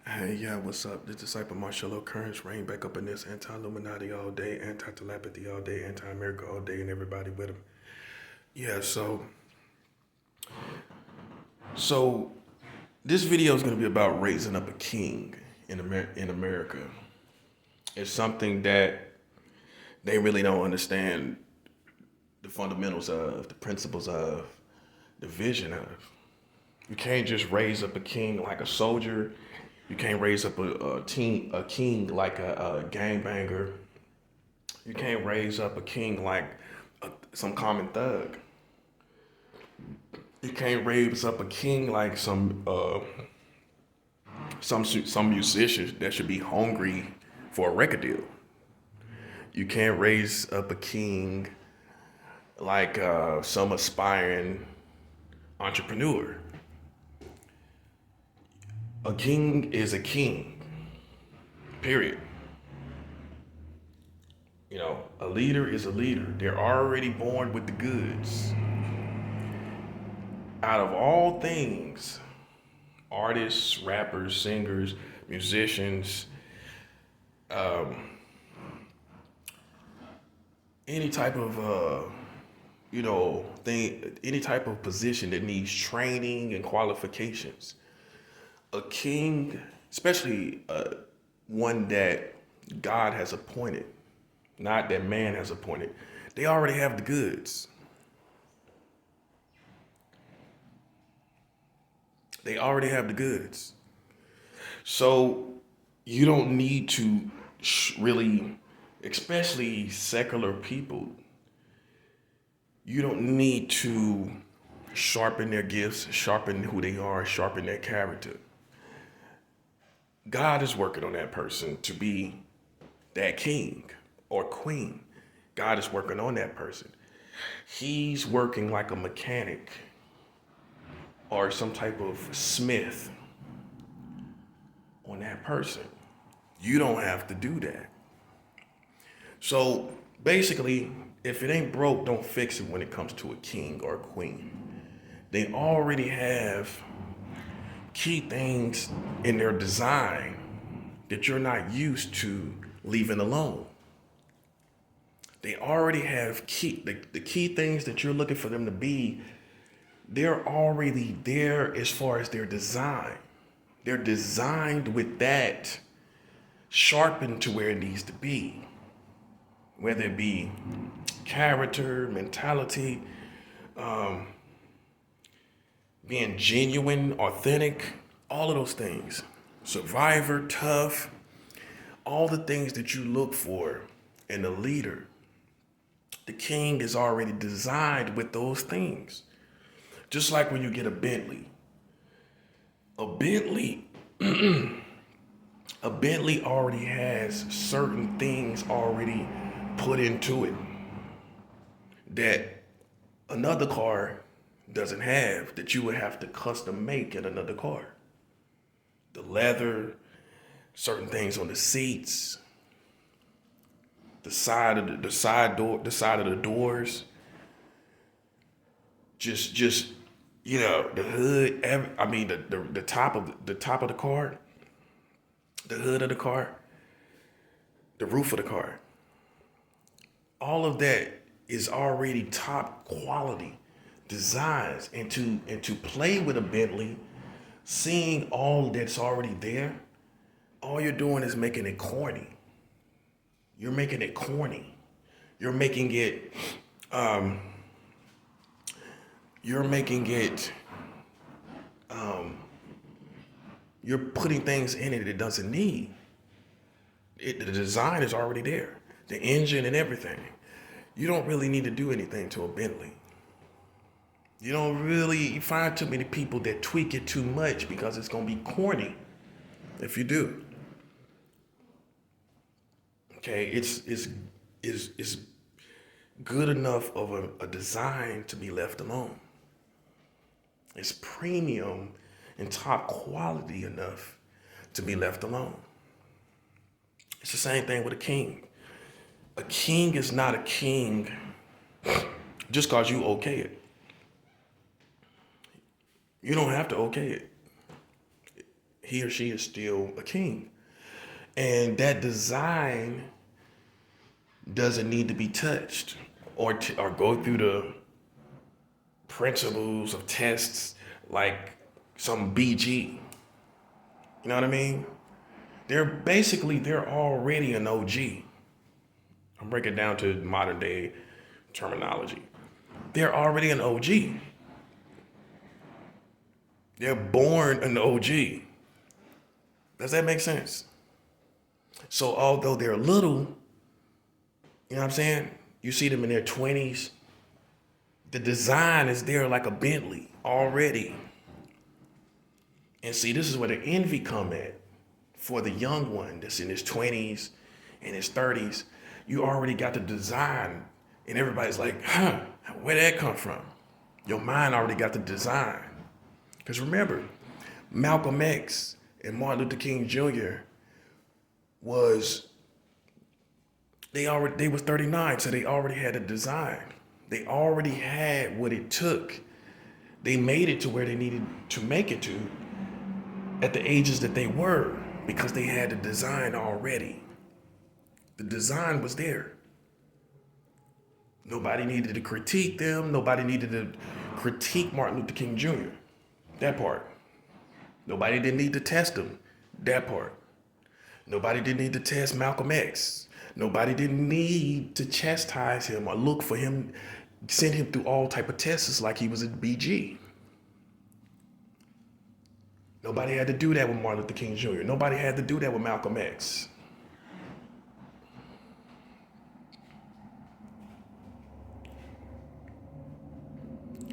Hey, yeah, what's up? The disciple Marshall Occurrence reign back up in this anti-Illuminati all day, anti-telepathy all day, anti-America all day, and everybody with him. Yeah, so this video is going to be about raising up a king in America. It's something that they really don't understand the fundamentals of, the principles of, the vision of. You can't just raise up a king like a soldier. You can't raise up a king like a gangbanger. You can't raise up a king like some common thug. You can't raise up a king like some musician that should be hungry for a record deal. You can't raise up a king like some aspiring entrepreneur. A king is a king. Period. You know, a leader is a leader. They're already born with the goods. Out of all things, artists, rappers, singers, musicians, any type of thing, any type of position that needs training and qualifications. A king, especially one that God has appointed, not that man has appointed, they already have the goods. They already have the goods. So you don't need to really, especially secular people, you don't need to sharpen their gifts, sharpen who they are, sharpen their character. God is working on that person to be that king or queen. God is working on that person. He's working like a mechanic or some type of smith on that person. You don't have to do that. So basically, if it ain't broke, don't fix it when it comes to a king or a queen. They already have key things in their design that you're not used to leaving alone. They already have the key things that you're looking for them to be, they're already there as far as their design. They're designed with that sharpened to where it needs to be. Whether it be character, mentality, being genuine, authentic, all of those things. Survivor, tough, all the things that you look for in a leader. The king is already designed with those things. Just like when you get a Bentley. A Bentley, a Bentley already has certain things already put into it that another car doesn't have, that you would have to custom make in another car. The leather, certain things on the seats, the side of the doors, just the hood. The top of the car, the hood of the car, the roof of the car. All of that is already top quality designs, and to play with a Bentley, seeing all that's already there, all you're doing is making it corny. You're making it corny. You're making it you're making it you're putting things in it doesn't need. The design is already there. The engine and everything. You don't really need to do anything to a Bentley. You find too many people that tweak it too much because it's gonna be corny if you do. Okay, it's good enough of a design to be left alone. It's premium and top quality enough to be left alone. It's the same thing with a king. A king is not a king just because you okay it. You don't have to okay it. he or she is still a king. And that design doesn't need to be touched or go through the principles of tests like some BG. You know what I mean? They're already an OG. I'm breaking it down to modern day terminology. They're already an OG. They're born an OG. Does that make sense? So although they're little, you know what I'm saying? You see them in their 20s. The design is there like a Bentley already. And see, this is where the envy come at. For the young one that's in his 20s and his 30s, you already got the design. And everybody's like, where'd that come from? Your mind already got the design. Because remember, Malcolm X and Martin Luther King Jr. was, they was 39, so they already had a design. They already had what it took. They made it to where they needed to make it to at the ages that they were because they had the design already. The design was there. Nobody needed to critique them. Nobody needed to critique Martin Luther King Jr. That part. Nobody didn't need to test him. That part. Nobody didn't need to test Malcolm X. Nobody didn't need to chastise him or look for him, send him through all type of tests like he was a BG. Nobody had to do that with Martin Luther King Jr. Nobody had to do that with Malcolm X.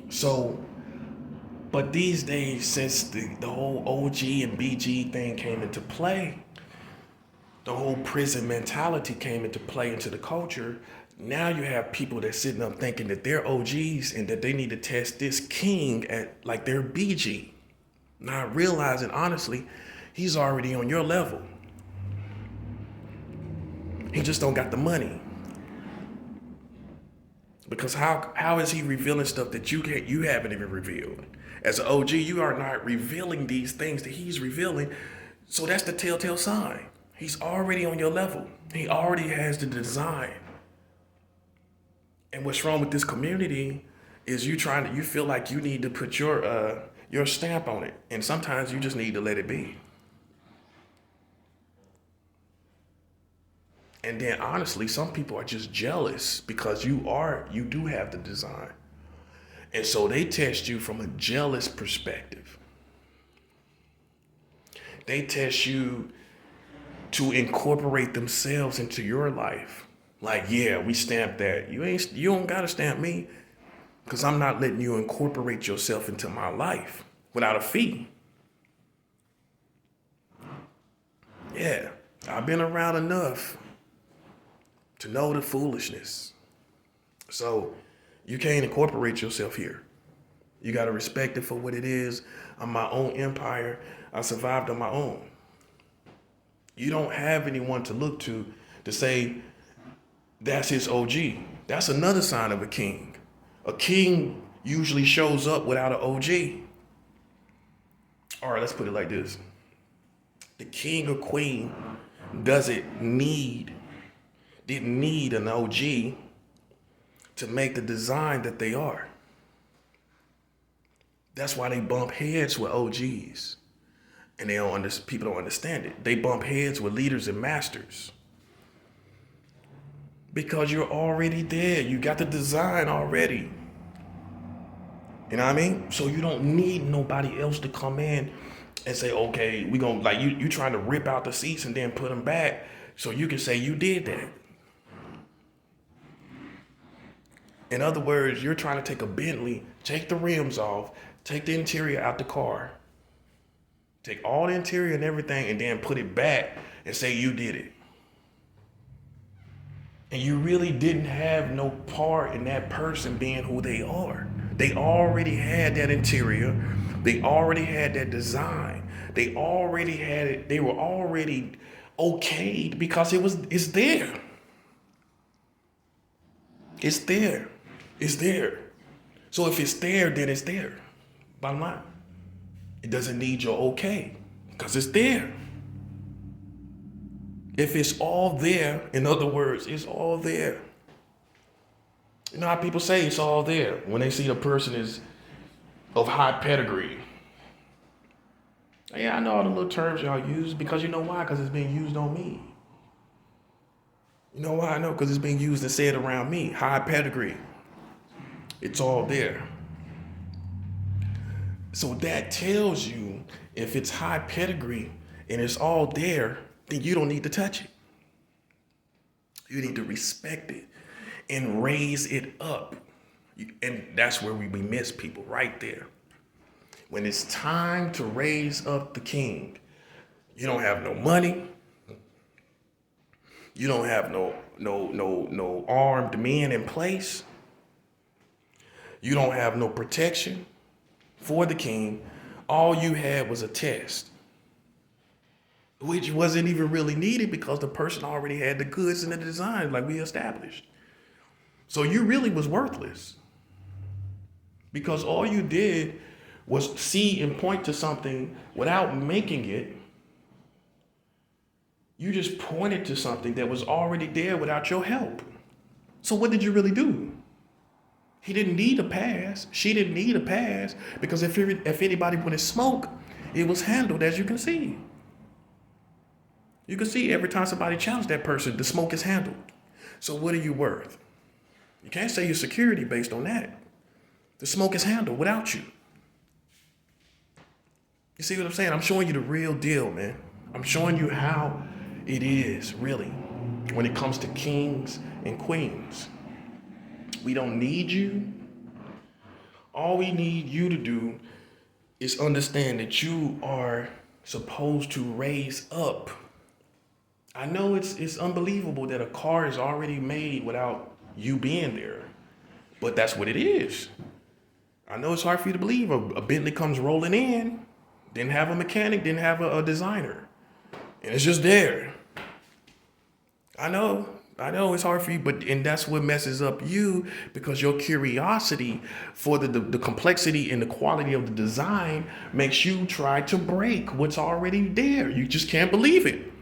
So, but these days, since the whole OG and BG thing came into play, the whole prison mentality came into play into the culture. Now you have people that sitting up thinking that they're OGs and that they need to test this king at like their BG. Not realizing, honestly, he's already on your level. He just don't got the money. Because how is he revealing stuff that you haven't even revealed? As an OG, you are not revealing these things that he's revealing. So that's the telltale sign. He's already on your level. He already has the design. And what's wrong with this community is you feel like you need to put your stamp on it. And sometimes you just need to let it be. And then honestly, some people are just jealous because you do have the design. And so they test you from a jealous perspective. They test you to incorporate themselves into your life. Like, yeah, we stamped that. You don't gotta stamp me because I'm not letting you incorporate yourself into my life without a fee. Yeah, I've been around enough to know the foolishness. So you can't incorporate yourself here. You got to respect it for what it is. I'm my own empire. I survived on my own. You don't have anyone to look to say, that's his OG. That's another sign of a king. A king usually shows up without an OG. All right, let's put it like this. The king or queen didn't need an OG to make the design that they are. That's why they bump heads with OGs. And people don't understand it. They bump heads with leaders and masters. Because you're already there. You got the design already. You know what I mean? So you don't need nobody else to come in and say, okay, we gonna, like, you trying to rip out the seats and then put them back so you can say you did that. In other words, you're trying to take a Bentley, take the rims off, take the interior out the car, take all the interior and everything, and then put it back and say you did it. And you really didn't have no part in that person being who they are. They already had that interior. They already had that design. They already had it. They were already okayed because it's there. It's there. It's there. So if it's there, then it's there. Bottom line. It doesn't need your okay. Because it's there. If it's all there, in other words, it's all there. You know how people say it's all there when they see the person is of high pedigree. Yeah, I know all the little terms y'all use because you know why? Because it's being used on me. You know why I know? Because it's being used and said around me. High pedigree. It's all there. So that tells you if it's high pedigree and it's all there, then you don't need to touch it. You need to respect it and raise it up. And that's where we miss people right there. When it's time to raise up the king, you don't have no money. You don't have no armed men in place. You don't have no protection for the king. All you had was a test, which wasn't even really needed because the person already had the goods and the design like we established. So you really was worthless because all you did was see and point to something without making it. You just pointed to something that was already there without your help. So what did you really do? He didn't need a pass. She didn't need a pass because if anybody wanted smoke, it was handled, as you can see. You can see every time somebody challenged that person, the smoke is handled. So what are you worth? You can't say your security based on that. The smoke is handled without you. You see what I'm saying? I'm showing you the real deal, man. I'm showing you how it is, really, when it comes to kings and queens. We don't need you. All we need you to do is understand that you are supposed to raise up. I know it's unbelievable that a car is already made without you being there, but that's what it is. I know it's hard for you to believe. A Bentley comes rolling in, didn't have a mechanic, didn't have a designer, and it's just there. I know it's hard for you, and that's what messes up you because your curiosity for the complexity and the quality of the design makes you try to break what's already there. You just can't believe it.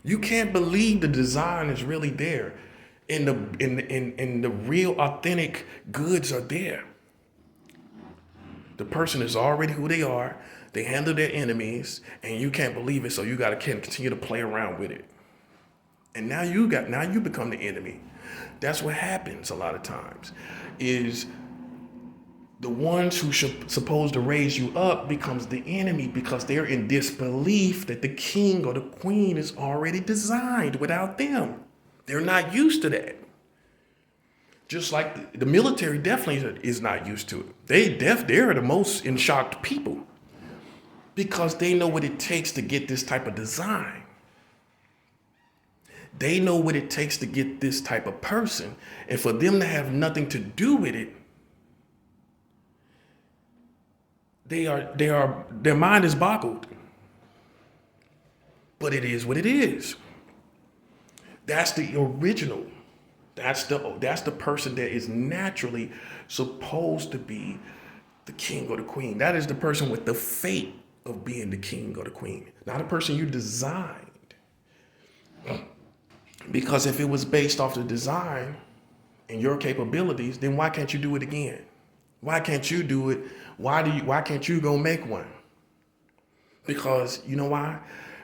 You can't believe the design is really there, and the real authentic goods are there. The person is already who they are. They handle their enemies, and you can't believe it. So you got to continue to play around with it. And now you become the enemy. That's what happens a lot of times is the ones who should supposed to raise you up becomes the enemy because they're in disbelief that the king or the queen is already designed without them. They're not used to that. Just like the military definitely is not used to it. They're the most in shocked people because they know what it takes to get this type of design. They know what it takes to get this type of person. And for them to have nothing to do with it, their mind is boggled. But it is what it is. That's the original. That's the person that is naturally supposed to be the king or the queen. That is the person with the fate of being the king or the queen, not a person you designed. Because if it was based off the design and your capabilities, then why can't you do it again? Why can't you do it? Why can't you go make one? Because you know why?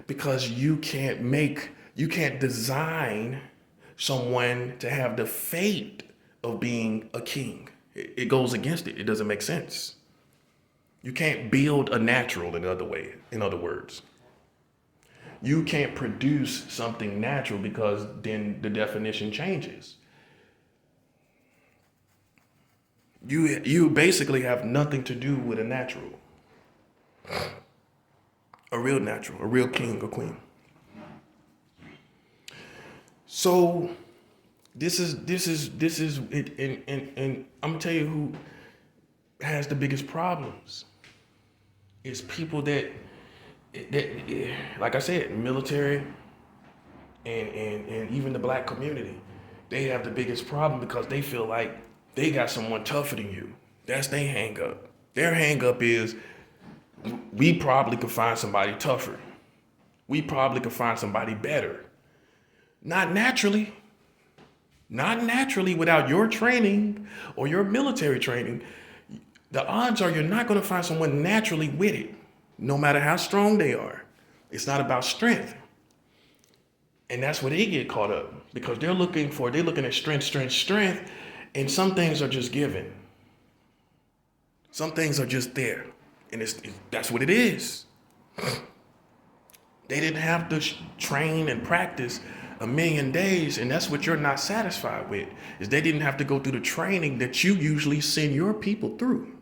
Because you can't design someone to have the fate of being a king. It goes against it. It doesn't make sense. You can't build a natural in other words. You can't produce something natural because then the definition changes. You basically have nothing to do with a natural. A real natural, a real king or queen. So this is it, and I'm gonna tell you who has the biggest problems. It's people that like I said, military and even the black community, they have the biggest problem because they feel like they got someone tougher than you. That's their hang up. Their hang up is We probably could find somebody tougher. We probably could find somebody better. Not naturally. Not naturally without your training or your military training. The odds are you're not going to find someone naturally with it, no matter how strong they are. It's not about strength. And that's where they get caught up because they're looking at strength, and some things are just given. Some things are just there. And that's what it is. They didn't have to train and practice a million days, and that's what you're not satisfied with, is they didn't have to go through the training that you usually send your people through.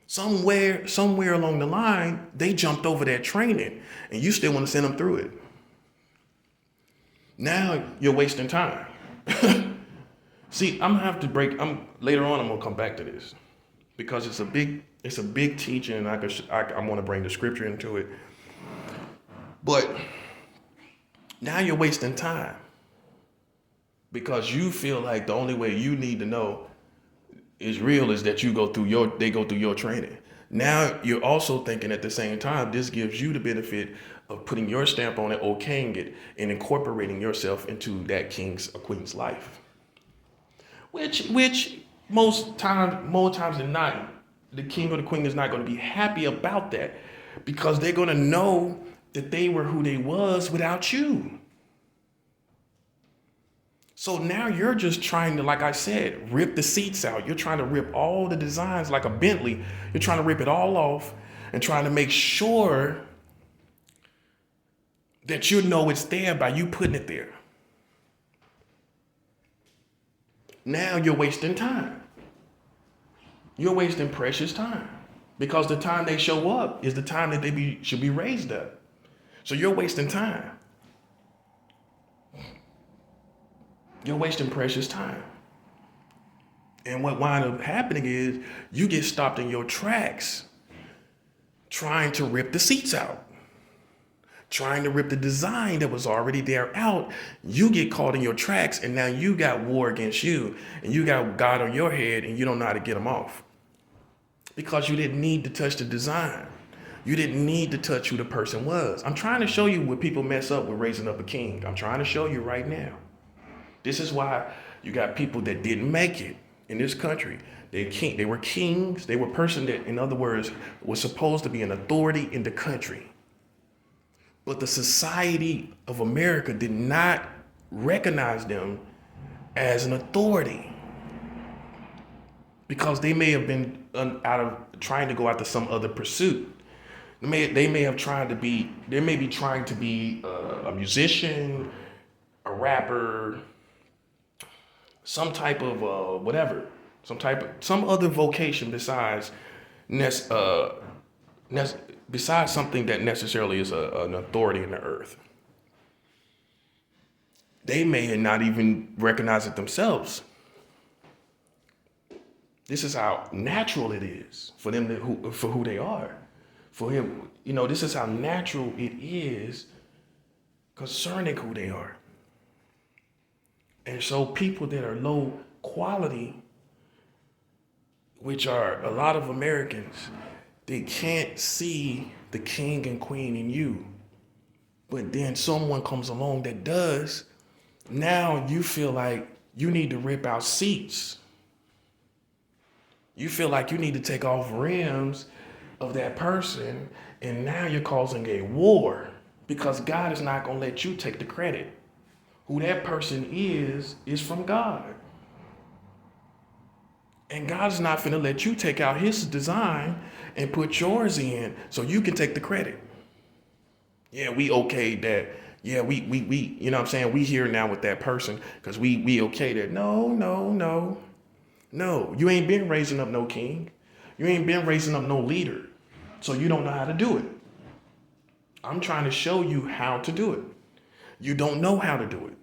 Somewhere along the line, they jumped over that training, and you still want to send them through it. Now you're wasting time. See, I'm gonna have to later on. I'm gonna come back to this because it's a big teaching, and I want to bring the scripture into it. But now you're wasting time because you feel like the only way you need to know is real is that they go through your training. Now you're also thinking at the same time, this gives you the benefit of putting your stamp on it, okaying it, and incorporating yourself into that king's or queen's life. Which more times than not, the king or the queen is not going to be happy about that because they're going to know that they were who they was without you. So now you're just trying to, like I said, rip the seats out. You're trying to rip all the designs like a Bentley. You're trying to rip it all off and trying to make sure that you know it's there by you putting it there. Now you're wasting time. You're wasting precious time because the time they show up is the time that should be raised up. So you're wasting time. You're wasting precious time. And what winds up happening is you get stopped in your tracks trying to rip the seats out, trying to rip the design that was already there out. You get caught in your tracks, and now you got war against you, and you got God on your head, and you don't know how to get them off because you didn't need to touch the design. You didn't need to touch who the person was. I'm trying to show you what people mess up with raising up a king. I'm trying to show you right now. This is why you got people that didn't make it in this country. They were kings. They were person that, in other words, was supposed to be an authority in the country. But the society of America did not recognize them as an authority because they may have been trying to go after some other pursuit. They may be trying to be a musician, a rapper, some type of whatever, some other vocation besides something that necessarily is an authority in the earth. They may not even recognize it themselves. This is how natural it is for them for who they are. For him, this is how natural it is concerning who they are. And so people that are low quality, which are a lot of Americans, they can't see the king and queen in you. But then someone comes along that does. Now you feel like you need to rip out seats. You feel like you need to take off rims of that person. And now you're causing a war because God is not going to let you take the credit. Who that person is from God. And God's not finna let you take out his design and put yours in so you can take the credit. Yeah, we okayed that. Yeah, we you know what I'm saying? We here now with that person because we okayed that. No. You ain't been raising up no king. You ain't been raising up no leader. So you don't know how to do it. I'm trying to show you how to do it. You don't know how to do it.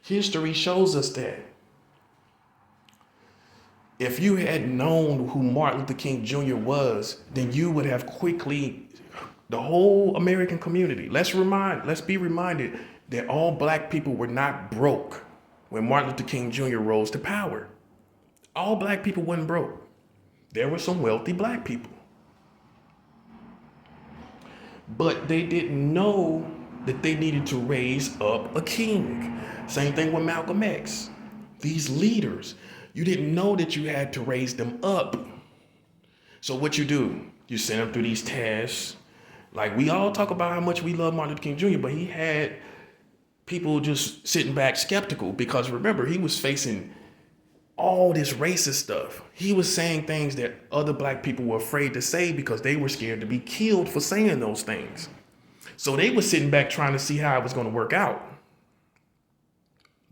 History shows us that. If you had known who Martin Luther King Jr. was, then you would have the whole American community. Let's be reminded that all black people were not broke when Martin Luther King Jr. rose to power. All black people weren't broke. There were some wealthy black people. But they didn't know that they needed to raise up a king. Same thing with Malcolm X. These leaders, you didn't know that you had to raise them up. So what you do, you send them through these tests. Like we all talk about how much we love Martin Luther King Jr., but he had people just sitting back skeptical because remember, he was facing all this racist stuff. He was saying things that other black people were afraid to say because they were scared to be killed for saying those things. So they were sitting back trying to see how it was going to work out.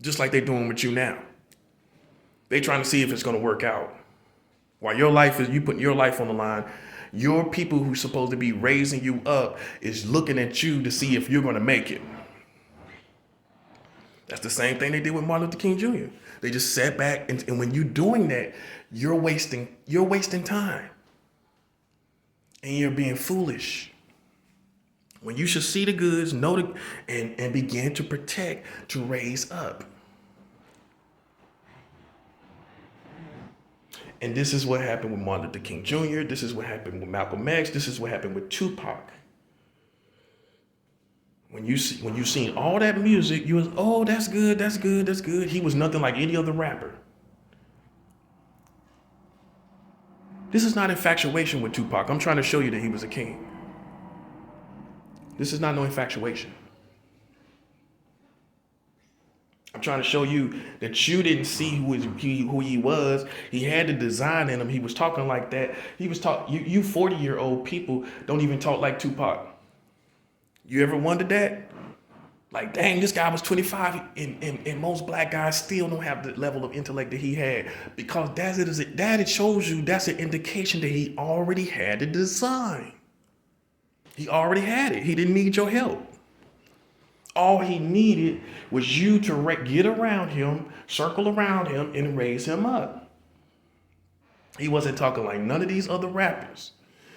Just like they're doing with you now. They trying to see if it's going to work out. While your life is, you putting your life on the line, your people who's supposed to be raising you up is looking at you to see if you're going to make it. That's the same thing they did with Martin Luther King Jr. They just sat back and when you're doing that, you're wasting time. And you're being foolish. When you should see the goods, know the, and begin to protect, to raise up. And this is what happened with Martin Luther King Jr. This is what happened with Malcolm X. This is what happened with Tupac. When you seen all that music, you was, oh, that's good, that's good, that's good. He was nothing like any other rapper. This is not infatuation with Tupac. I'm trying to show you that he was a king. This is not no infatuation. I'm trying to show you that you didn't see who he was. He had the design in him. He was talking like that. He was you 40-year-old people don't even talk like Tupac. You ever wondered that? Like, dang, this guy was 25 and most black guys still don't have the level of intellect that he had because it shows you that's an indication that he already had the design. He already had it. He didn't need your help. All he needed was you to get around him, circle around him, and raise him up. He wasn't talking like none of these other rappers.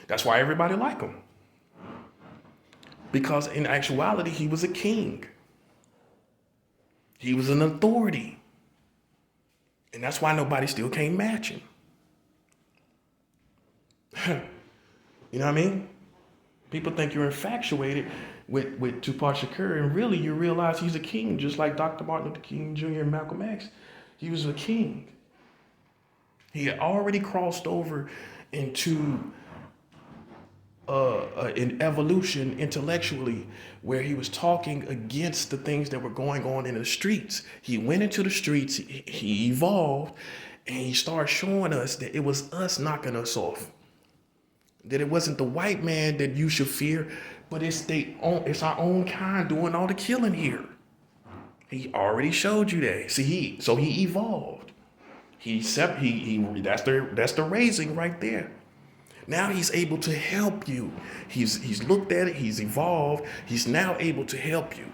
That's why everybody liked him. Because in actuality, he was a king. He was an authority. And that's why nobody still can't match him. You know what I mean? People think you're infatuated with Tupac Shakur, and really you realize he's a king, just like Dr. Martin Luther King Jr. and Malcolm X. He was a king. He had already crossed over into an evolution intellectually, where he was talking against the things that were going on in the streets. He went into the streets, he evolved, and he started showing us that it was us knocking us off. That it wasn't the white man that you should fear, but it's our own kind doing all the killing here. He already showed you that. See, so he evolved. That's the raising right there. Now he's able to help you. He's looked at it, he's evolved. He's now able to help you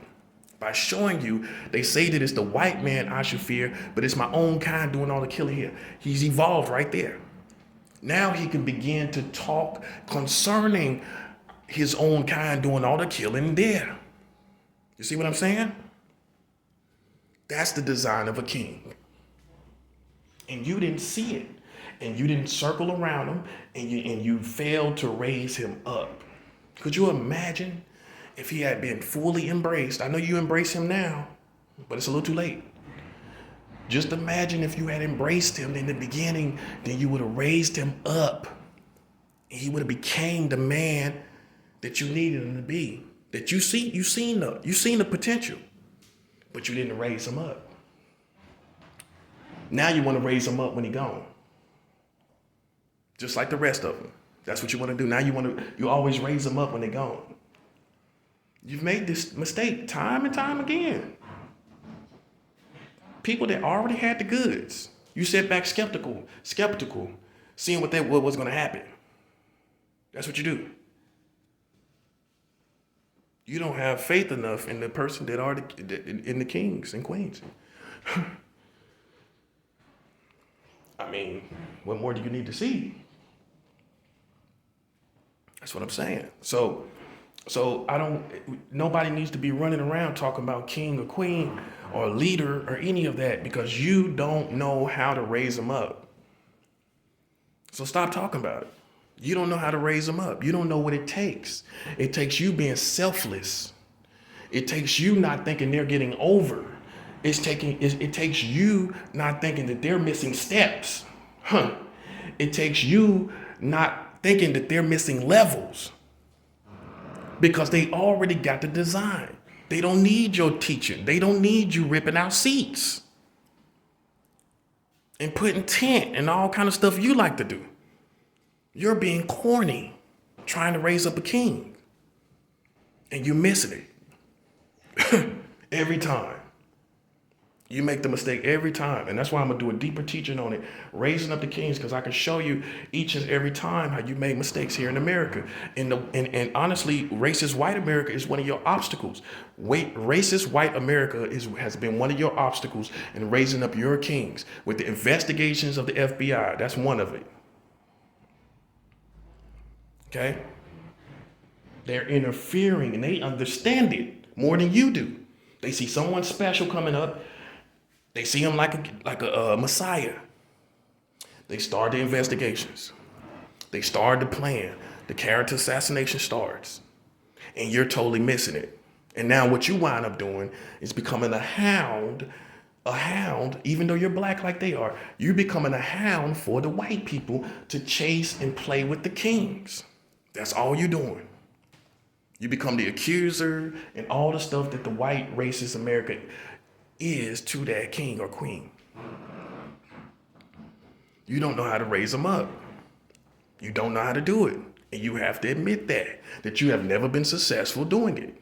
by showing you. They say that it's the white man I should fear, but it's my own kind doing all the killing here. He's evolved right there. Now he can begin to talk concerning his own kind doing all the killing there. You see what I'm saying? That's the design of a king. And you didn't see it. And you didn't circle around him. And you failed to raise him up. Could you imagine if he had been fully embraced? I know you embrace him now, but it's a little too late. Just imagine if you had embraced him in the beginning, then you would have raised him up. He would have became the man that you needed him to be. That you seen the potential, but you didn't raise him up. Now you want to raise him up when he's gone. Just like the rest of them. That's what you want to do. Now you always raise them up when they're gone. You've made this mistake time and time again. People that already had the goods, you sat back skeptical, seeing what was going to happen. That's what you do. You don't have faith enough in the person that are in the kings and queens. I mean, what more do you need to see? That's what I'm saying. So nobody needs to be running around talking about king or queen or leader or any of that because you don't know how to raise them up. So stop talking about it. You don't know how to raise them up. You don't know what it takes. It takes you being selfless. It takes you not thinking they're getting over. It takes you not thinking that they're missing steps. Huh. It takes you not thinking that they're missing levels because they already got the design. They don't need your teaching. They don't need you ripping out seats and putting tent and all kind of stuff you like to do. You're being corny, trying to raise up a king, and you're missing it every time. You make the mistake every time. And that's why I'm going to do a deeper teaching on it, raising up the kings, because I can show you each and every time how you made mistakes here in America. And honestly, racist white America is one of your obstacles. Racist white America has been one of your obstacles in raising up your kings with the investigations of the FBI. That's one of it. Okay? They're interfering and they understand it more than you do. They see someone special coming up. They see him like a messiah. They start the investigations. They start the plan. The character assassination starts. And you're totally missing it. And now what you wind up doing is becoming a hound, even though you're black like they are. You're becoming a hound for the white people to chase and play with the kings. That's all you're doing. You become the accuser and all the stuff that the white racist America is to that king or queen. You don't know how to raise them up. You don't know how to do it. And you have to admit that you have never been successful doing it.